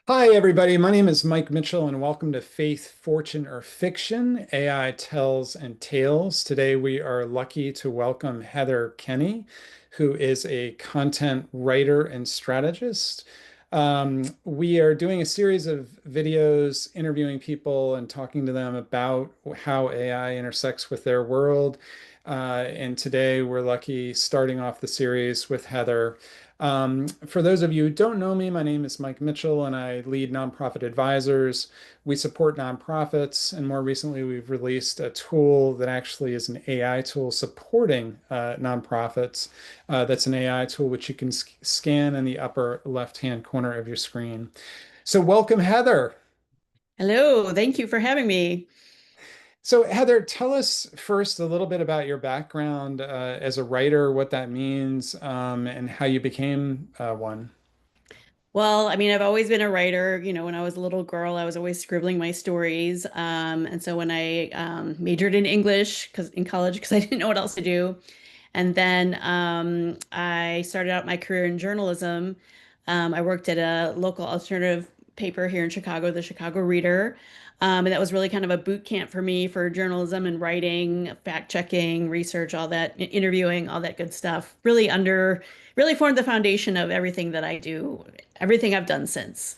Hi, everybody. My name is Mike Mitchell, and welcome to Faith, Fortune, or Fiction AI Tells and Tales. Today, we are lucky to welcome Heather Kenny, who is a content writer and strategist. We are doing a series of videos interviewing people and talking to them about how AI intersects with their world. And today, we're lucky starting off the series with Heather. For those of you who don't know me, my name is Mike Mitchell, and I lead nonprofit advisors. We support nonprofits, and more recently, we've released a tool that actually is an AI tool supporting nonprofits. That's an AI tool which you can scan in the upper left-hand corner of your screen. So, welcome, Heather. Hello, thank you for having me. So, Heather, tell us first a little bit about your background as a writer, what that means, and how you became one. Well, I mean, I've always been a writer. When I was a little girl, I was always scribbling my stories. And so when I majored in English because in college because I didn't know what else to do, and then I started out my career in journalism. I worked at a local alternative paper here in Chicago, the Chicago Reader. And that was really kind of a boot camp for me for journalism and writing, fact checking, research, all that, interviewing, all that good stuff. Really formed the foundation of everything that I do, everything I've done since.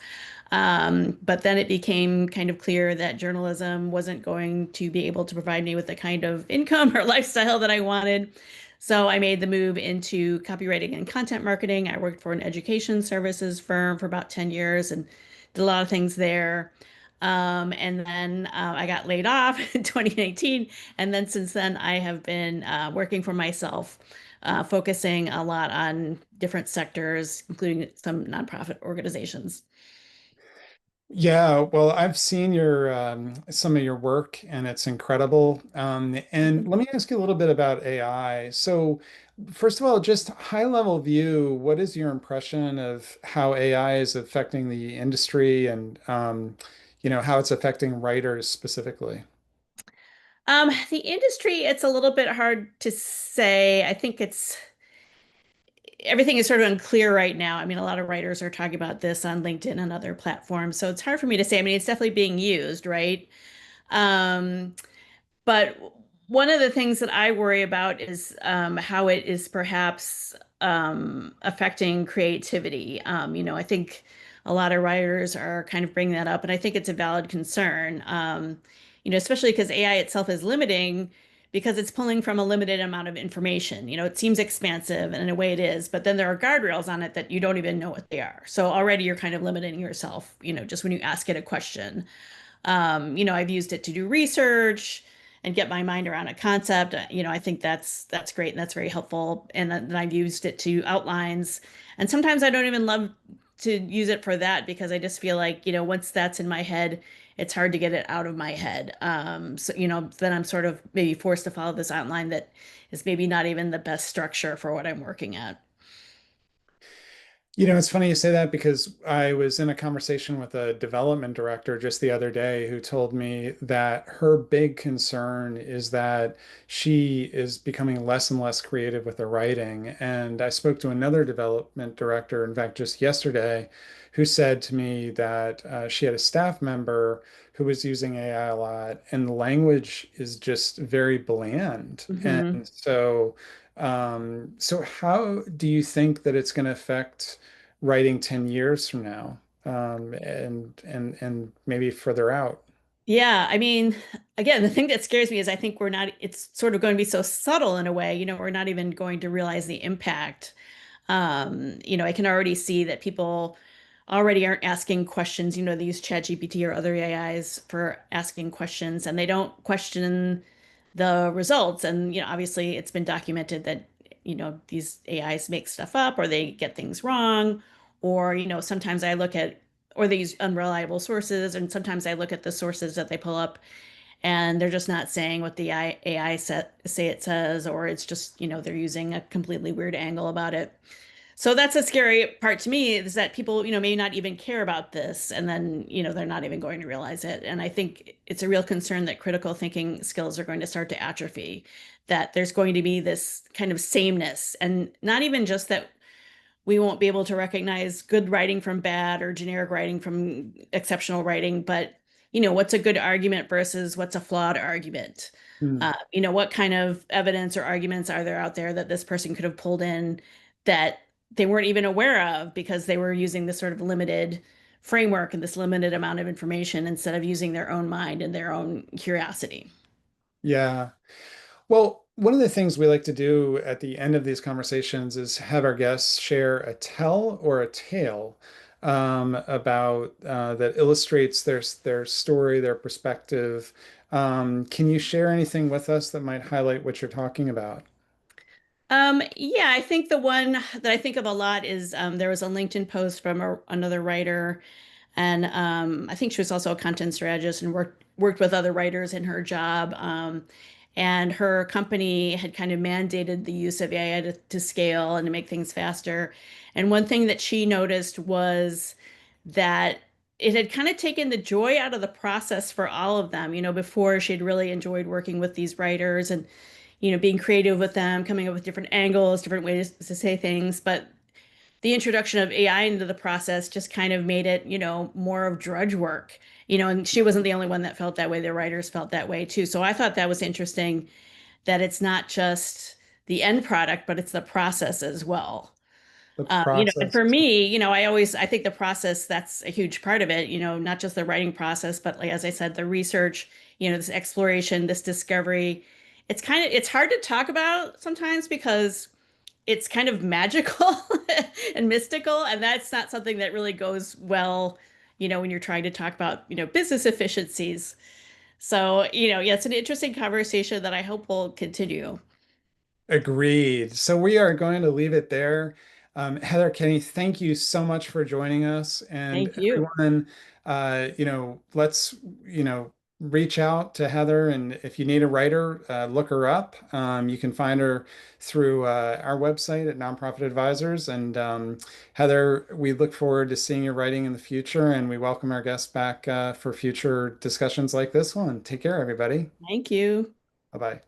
But then it became kind of clear that journalism wasn't going to be able to provide me with the kind of income or lifestyle that I wanted. So I made the move into copywriting and content marketing. I worked for an education services firm for about 10 years and did a lot of things there. And then I got laid off in 2019. And then since then, I have been working for myself, focusing a lot on different sectors, including some nonprofit organizations. Yeah, well, I've seen your some of your work and it's incredible. And let me ask you a little bit about AI. So, first of all, just high level view, what is your impression of how AI is affecting the industry and how it's affecting writers specifically? The industry, it's a little bit hard to say. I think it's everything is sort of unclear right now. I mean, a lot of writers are talking about this on LinkedIn and other platforms, so it's hard for me to say. I mean, it's definitely being used, right? Um, but one of the things that I worry about is how it is perhaps affecting creativity. I think a lot of writers are kind of bringing that up, and I think it's a valid concern. Especially because AI itself is limiting because it's pulling from a limited amount of information. It seems expansive, and in a way it is, but then there are guardrails on it that you don't even know what they are. So already you're kind of limiting yourself, just when you ask it a question. I've used it to do research and get my mind around a concept. I think that's great and that's very helpful. And then I've used it to outlines. And sometimes I don't even love to use it for that because I just feel like, once that's in my head, it's hard to get it out of my head. So, then I'm sort of maybe forced to follow this outline that is maybe not even the best structure for what I'm working at. It's funny you say that because I was in a conversation with a development director just the other day who told me that her big concern is that she is becoming less and less creative with her writing. And I spoke to another development director, in fact, just yesterday, who said to me that she had a staff member who was using AI a lot, and the language is just very bland. Hmm. And so how do you think that it's going to affect writing 10 years from now, and maybe further out? Yeah, I mean, again, the thing that scares me is I think it's sort of going to be so subtle in a way, we're not even going to realize the impact. I can already see that people already aren't asking questions, they use ChatGPT or other AIs for asking questions and they don't question the results. And, obviously it's been documented that, these AIs make stuff up or they get things wrong, or, sometimes I look at or they use unreliable sources. And sometimes I look at the sources that they pull up and they're just not saying what the AI say it says, or it's just, they're using a completely weird angle about it. So that's a scary part to me is that people, may not even care about this and then, they're not even going to realize it. And I think it's a real concern that critical thinking skills are going to start to atrophy, that there's going to be this kind of sameness and not even just that we won't be able to recognize good writing from bad or generic writing from exceptional writing, but what's a good argument versus what's a flawed argument? Hmm. What kind of evidence or arguments are there out there that this person could have pulled in that they weren't even aware of because they were using this sort of limited framework and this limited amount of information instead of using their own mind and their own curiosity. Yeah. Well, one of the things we like to do at the end of these conversations is have our guests share a tell or a tale about that illustrates their story, their perspective. Can you share anything with us that might highlight what you're talking about? Yeah, I think the one that I think of a lot is there was a LinkedIn post from another writer, and I think she was also a content strategist and worked with other writers in her job. And her company had kind of mandated the use of AI to scale and to make things faster. And one thing that she noticed was that it had kind of taken the joy out of the process for all of them. Before she'd really enjoyed working with these writers and being creative with them, coming up with different angles, different ways to say things. But the introduction of AI into the process just kind of made it, more of drudge work. And she wasn't the only one that felt that way. The writers felt that way too. So I thought that was interesting that it's not just the end product, but it's the process as well. The And process. for me, I think the process, that's a huge part of it, not just the writing process, but like, as I said, the research, this exploration, this discovery. It's hard to talk about sometimes because it's kind of magical and mystical, and that's not something that really goes well, when you're trying to talk about, business efficiencies. So, yeah, it's an interesting conversation that I hope will continue. Agreed. So we are going to leave it there. Heather Kenny, thank you so much for joining us. And Thank you. everyone, let's, reach out to Heather. And if you need a writer, look her up. You can find her through our website at Nonprofit Advisors. And Heather, we look forward to seeing your writing in the future. And we welcome our guests back for future discussions like this one. Take care, everybody. Thank you. Bye bye.